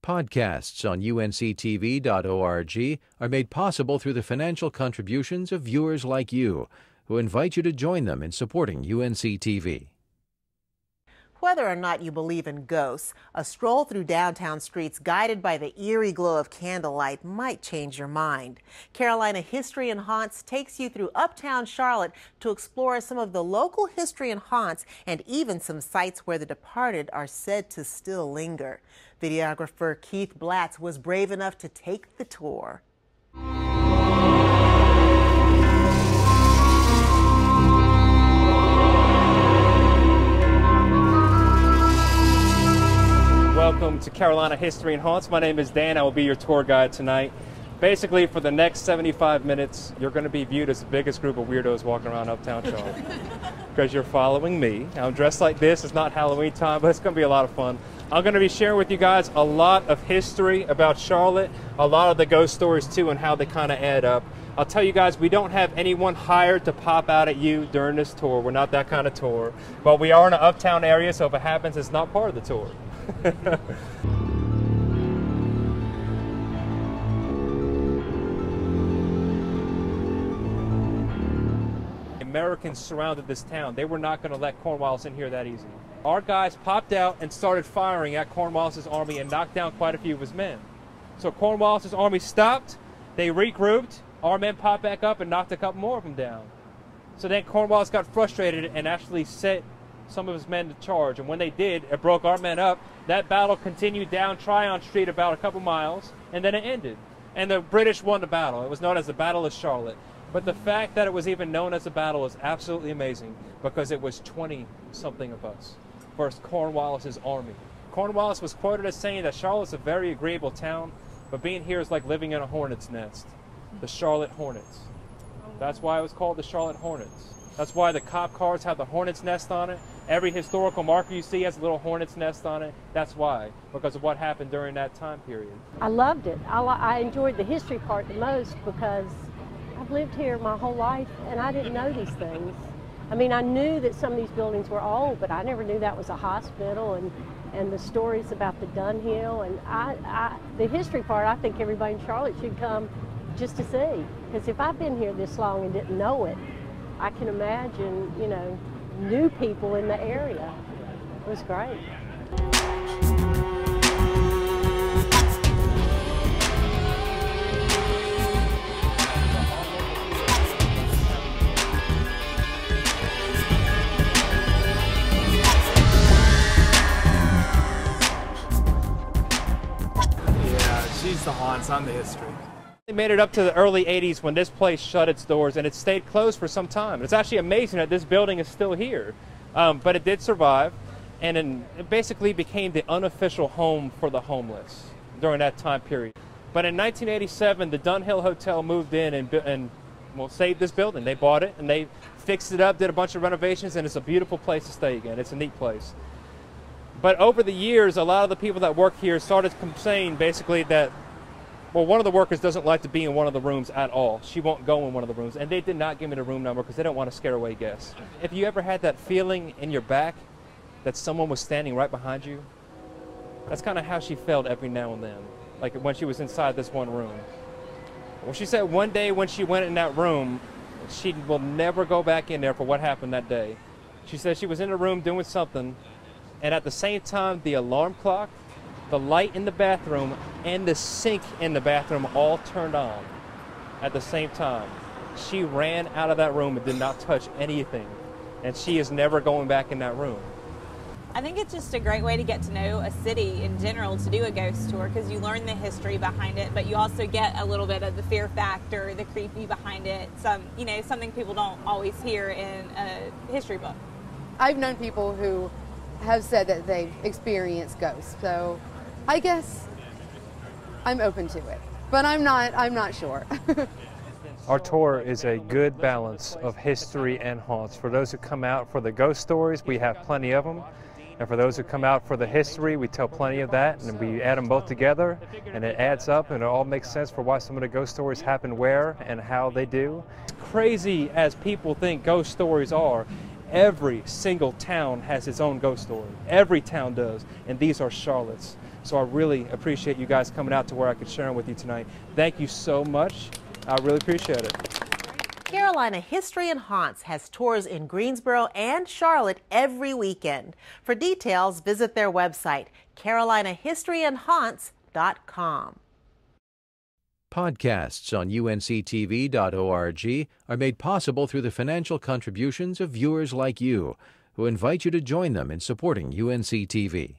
Podcasts on UNC-TV.org are made possible through the financial contributions of viewers like you, who invite you to join them in supporting UNC-TV. Whether or not you believe in ghosts, a stroll through downtown streets guided by the eerie glow of candlelight might change your mind. Carolina History and Haunts takes you through uptown Charlotte to explore some of the local history and haunts and even some sites where the departed are said to still linger. Videographer Keith Blatz was brave enough to take the tour. Welcome to Carolina History and Haunts. My name is Dan. I will be your tour guide tonight. Basically, for the next 75 minutes, you're going to be viewed as the biggest group of weirdos walking around uptown Charlotte. Because you're following me. I'm dressed like this. It's not Halloween time, but it's going to be a lot of fun. I'm going to be sharing with you guys a lot of history about Charlotte, a lot of the ghost stories too, and how they kind of add up. I'll tell you guys, we don't have anyone hired to pop out at you during this tour. We're not that kind of tour. But we are in an uptown area, so if it happens, it's not part of the tour. Americans surrounded this town. They were not going to let Cornwallis in here that easy. Our guys popped out and started firing at Cornwallis's army and knocked down quite a few of his men. So Cornwallis's army stopped, they regrouped, our men popped back up and knocked a couple more of them down. So then Cornwallis got frustrated and actually set some of his men to charge, and when they did, it broke our men up. That battle continued down Tryon Street about a couple miles, and then it ended. And the British won the battle. It was known as the Battle of Charlotte. But the fact that it was even known as a battle is absolutely amazing, because it was 20-something of us versus Cornwallis's army. Cornwallis was quoted as saying that Charlotte's a very agreeable town, but being here is like living in a hornet's nest. The Charlotte Hornets. That's why it was called the Charlotte Hornets. That's why the cop cars have the hornet's nest on it. Every historical marker you see has a little hornet's nest on it. That's why, because of what happened during that time period. I loved it. I enjoyed the history part the most because I've lived here my whole life and I didn't know these things. I mean, I knew that some of these buildings were old, but I never knew that was a hospital, and the stories about the Dunhill. And the history part, I think everybody in Charlotte should come just to see. Because if I've been here this long and didn't know it, I can imagine, you know, new people in the area. It was great. Yeah, she's the haunts, I'm the history. It made it up to the early 80s when this place shut its doors, and it stayed closed for some time. It's actually amazing that this building is still here, but it did survive, and it basically became the unofficial home for the homeless during that time period. But in 1987, the Dunhill Hotel moved in and well, saved this building. They bought it and they fixed it up, did a bunch of renovations, and it's a beautiful place to stay again. It's a neat place. But over the years, a lot of the people that work here started saying basically that, well, one of the workers doesn't like to be in one of the rooms at all. She won't go in one of the rooms. And they did not give me the room number because they don't want to scare away guests. If you ever had that feeling in your back that someone was standing right behind you, that's kind of how she felt every now and then, like when she was inside this one room. Well, she said one day when she went in that room, she will never go back in there for what happened that day. She said she was in the room doing something, and at the same time, the alarm clock, the light in the bathroom, and the sink in the bathroom all turned on at the same time. She ran out of that room and did not touch anything, and she is never going back in that room. I think it's just a great way to get to know a city in general, to do a ghost tour, because you learn the history behind it, but you also get a little bit of the fear factor, the creepy behind it, something people don't always hear in a history book. I've known people who have said that they've experienced ghosts, so I guess I'm open to it, but I'm not sure. Our tour is a good balance of history and haunts. For those who come out for the ghost stories, we have plenty of them. And for those who come out for the history, we tell plenty of that, and we add them both together, and it adds up, and it all makes sense for why some of the ghost stories happen where and how they do. As crazy as people think ghost stories are, every single town has its own ghost story. Every town does, and these are Charlotte's. So I really appreciate you guys coming out to where I could share them with you tonight. Thank you so much. I really appreciate it. Carolina History and Haunts has tours in Greensboro and Charlotte every weekend. For details, visit their website, carolinahistoryandhaunts.com. Podcasts on UNC-TV.org are made possible through the financial contributions of viewers like you, who invite you to join them in supporting UNC-TV.